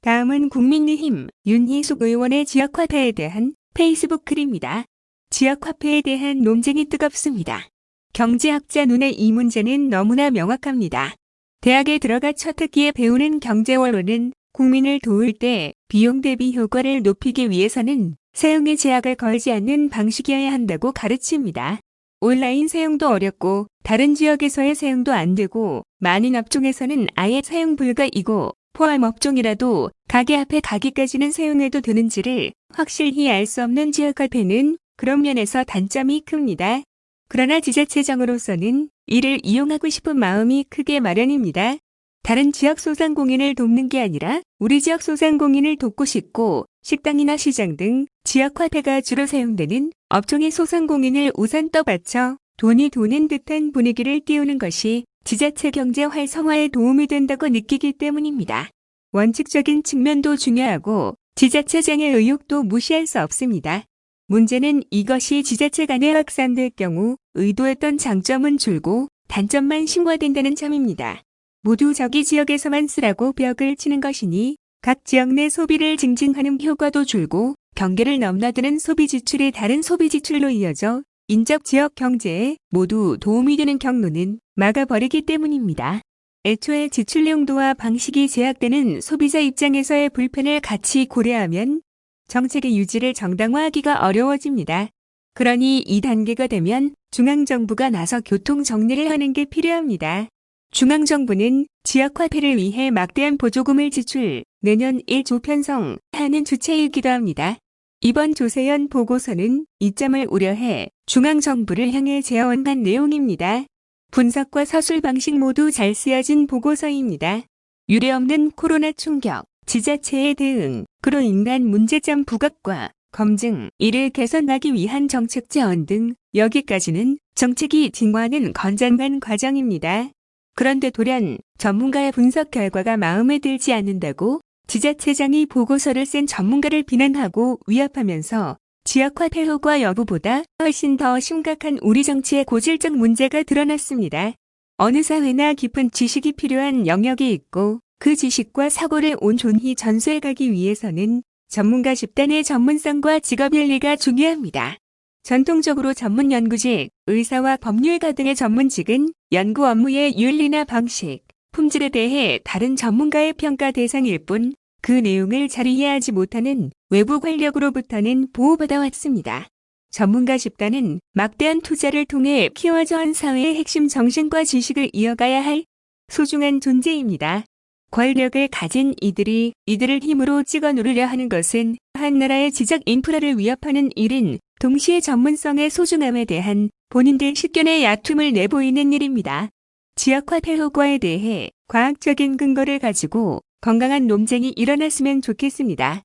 다음은 국민의힘 윤희숙 의원의 지역화폐에 대한 페이스북 글입니다. 지역화폐에 대한 논쟁이 뜨겁습니다. 경제학자 눈에 이 문제는 너무나 명확합니다. 대학에 들어가 첫 학기에 배우는 경제원론은 국민을 도울 때 비용 대비 효과를 높이기 위해서는 사용에 제약을 걸지 않는 방식이어야 한다고 가르칩니다. 온라인 사용도 어렵고 다른 지역에서의 사용도 안 되고 많은 업종에서는 아예 사용 불가이고 포함 업종이라도 가게 앞에 가기까지는 사용해도 되는지를 확실히 알 수 없는 지역화폐는 그런 면에서 단점이 큽니다. 그러나 지자체장으로서는 이를 이용하고 싶은 마음이 크게 마련입니다. 다른 지역 소상공인을 돕는 게 아니라 우리 지역 소상공인을 돕고 싶고 식당이나 시장 등 지역화폐가 주로 사용되는 업종의 소상공인을 우선 떠받쳐 돈이 도는 듯한 분위기를 띄우는 것이 지자체 경제 활성화에 도움이 된다고 느끼기 때문입니다. 원칙적인 측면도 중요하고 지자체장의 의욕도 무시할 수 없습니다. 문제는 이것이 지자체 간에 확산될 경우 의도했던 장점은 줄고 단점만 심화된다는 점입니다. 모두 저기 지역에서만 쓰라고 벽을 치는 것이니 각 지역 내 소비를 증진하는 효과도 줄고 경계를 넘나드는 소비 지출이 다른 소비 지출로 이어져 인접 지역 경제에 모두 도움이 되는 경로는 막아버리기 때문입니다. 애초에 지출 용도와 방식이 제약되는 소비자 입장에서의 불편을 같이 고려하면 정책의 유지를 정당화하기가 어려워집니다. 그러니 이 단계가 되면 중앙정부가 나서 교통 정리를 하는 게 필요합니다. 중앙정부는 지역화폐를 위해 막대한 보조금을 지출, 내년 1조 편성하는 주체이기도 합니다. 이번 조세현 보고서는 이 점을 우려해 중앙정부를 향해 제언한 내용입니다. 분석과 서술 방식 모두 잘 쓰여진 보고서입니다. 유례없는 코로나 충격, 지자체의 대응, 그로 인한 문제점 부각과 검증, 이를 개선하기 위한 정책 제언 등 여기까지는 정책이 진화하는 건장한 과정입니다. 그런데 돌연 전문가의 분석 결과가 마음에 들지 않는다고 지자체장이 보고서를 쓴 전문가를 비난하고 위협하면서 지역화폐 효과 여부보다 훨씬 더 심각한 우리 정치의 고질적 문제가 드러났습니다. 어느 사회나 깊은 지식이 필요한 영역이 있고 그 지식과 사고를 온전히 전수해가기 위해서는 전문가 집단의 전문성과 직업윤리가 중요합니다. 전통적으로 전문 연구직, 의사와 법률가 등의 전문직은 연구 업무의 윤리나 방식, 품질에 대해 다른 전문가의 평가 대상일 뿐 그 내용을 잘 이해하지 못하는 외부 권력으로부터는 보호받아 왔습니다. 전문가 집단은 막대한 투자를 통해 키워져 온 사회의 핵심 정신과 지식을 이어가야 할 소중한 존재입니다. 권력을 가진 이들이 이들을 힘으로 찍어 누르려 하는 것은 한 나라의 지적 인프라를 위협하는 일인 동시에 전문성의 소중함에 대한 본인들 식견의 얕음을 내보이는 일입니다. 지역화폐 효과에 대해 과학적인 근거를 가지고 건강한 논쟁이 일어났으면 좋겠습니다.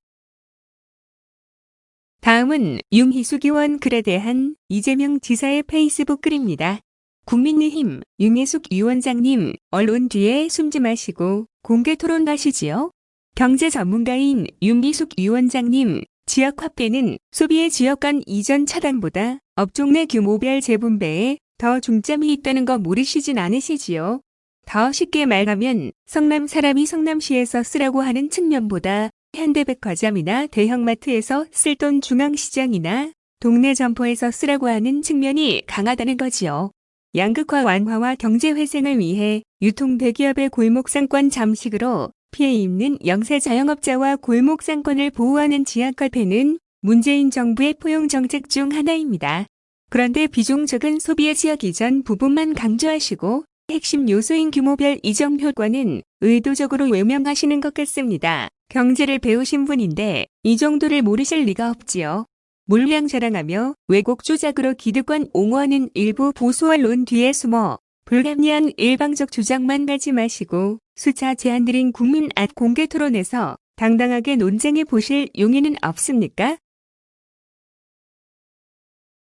다음은 윤희숙 의원 글에 대한 이재명 지사의 페이스북 글입니다. 국민의힘 윤희숙 위원장님, 언론 뒤에 숨지 마시고 공개 토론하시지요. 경제 전문가인 윤희숙 위원장님, 지역화폐는 소비의 지역 간 이전 차단보다 업종 내 규모별 재분배에 더 중점이 있다는 거 모르시진 않으시지요. 더 쉽게 말하면 성남 사람이 성남시에서 쓰라고 하는 측면보다 현대백화점이나 대형마트에서 쓸 돈 중앙시장이나 동네 점포에서 쓰라고 하는 측면이 강하다는 거지요. 양극화 완화와 경제회생을 위해 유통대기업의 골목상권 잠식으로 피해 입는 영세 자영업자와 골목상권을 보호하는 지역화폐는 문재인 정부의 포용정책 중 하나입니다. 그런데 비중 적은 소비의 지역 이전 부분만 강조하시고 핵심 요소인 규모별 이전 효과는 의도적으로 외면하시는 것 같습니다. 경제를 배우신 분인데 이 정도를 모르실 리가 없지요. 물량 자랑하며 왜곡 조작으로 기득권 옹호하는 일부 보수 언론 뒤에 숨어 불합리한 일방적 주장만 하지 마시고 수차 제안드린 국민 공개 토론에서 당당하게 논쟁해 보실 용의는 없습니까?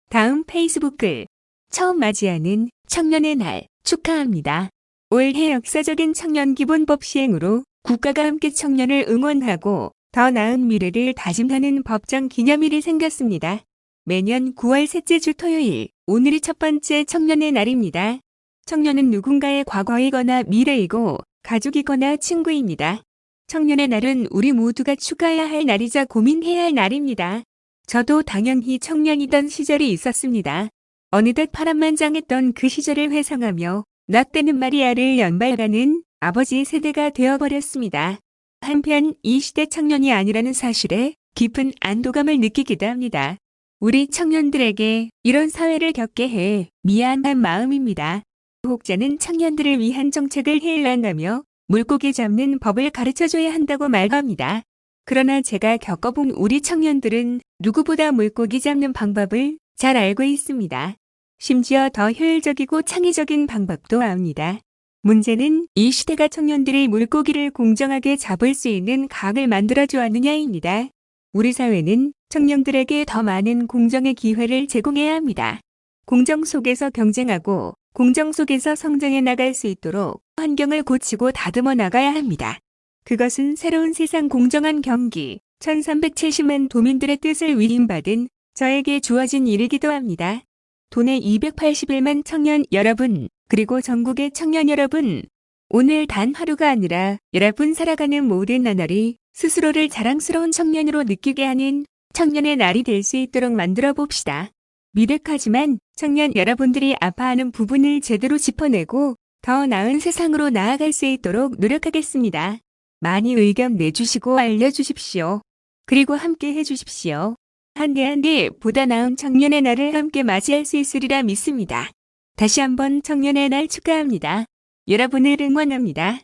다음 페이스북 글. 처음 맞이하는 청년의 날 축하합니다. 올해 역사적인 청년기본법 시행으로 국가가 함께 청년을 응원하고 더 나은 미래를 다짐하는 법정 기념일이 생겼습니다. 매년 9월 셋째 주 토요일, 오늘이 첫 번째 청년의 날입니다. 청년은 누군가의 과거이거나 미래이고 가족이거나 친구입니다. 청년의 날은 우리 모두가 추가해야 할 날이자 고민해야 할 날입니다. 저도 당연히 청년이던 시절이 있었습니다. 어느덧 파란만장했던 그 시절을 회상하며 나 때는 말이야를 연발하는 아버지 세대가 되어버렸습니다. 한편 이 시대 청년이 아니라는 사실에 깊은 안도감을 느끼기도 합니다. 우리 청년들에게 이런 사회를 겪게 해 미안한 마음입니다. 혹자는 청년들을 위한 정책을 해일한다며 물고기 잡는 법을 가르쳐줘야 한다고 말합니다. 그러나 제가 겪어본 우리 청년들은 누구보다 물고기 잡는 방법을 잘 알고 있습니다. 심지어 더 효율적이고 창의적인 방법도 압니다. 문제는 이 시대가 청년들이 물고기를 공정하게 잡을 수 있는 강을 만들어 주었느냐입니다. 우리 사회는 청년들에게 더 많은 공정의 기회를 제공해야 합니다. 공정 속에서 경쟁하고 공정 속에서 성장해 나갈 수 있도록 환경을 고치고 다듬어 나가야 합니다. 그것은 새로운 세상 공정한 경기, 1370만 도민들의 뜻을 위임받은 저에게 주어진 일이기도 합니다. 도내 281만 청년 여러분, 그리고 전국의 청년 여러분, 오늘 단 하루가 아니라 여러분 살아가는 모든 나날이 스스로를 자랑스러운 청년으로 느끼게 하는 청년의 날이 될 수 있도록 만들어 봅시다. 미력하지만 청년 여러분들이 아파하는 부분을 제대로 짚어내고 더 나은 세상으로 나아갈 수 있도록 노력하겠습니다. 많이 의견 내주시고 알려주십시오. 그리고 함께 해주십시오. 한데 보다 나은 청년의 날을 함께 맞이할 수 있으리라 믿습니다. 다시 한번 청년의 날 축하합니다. 여러분을 응원합니다.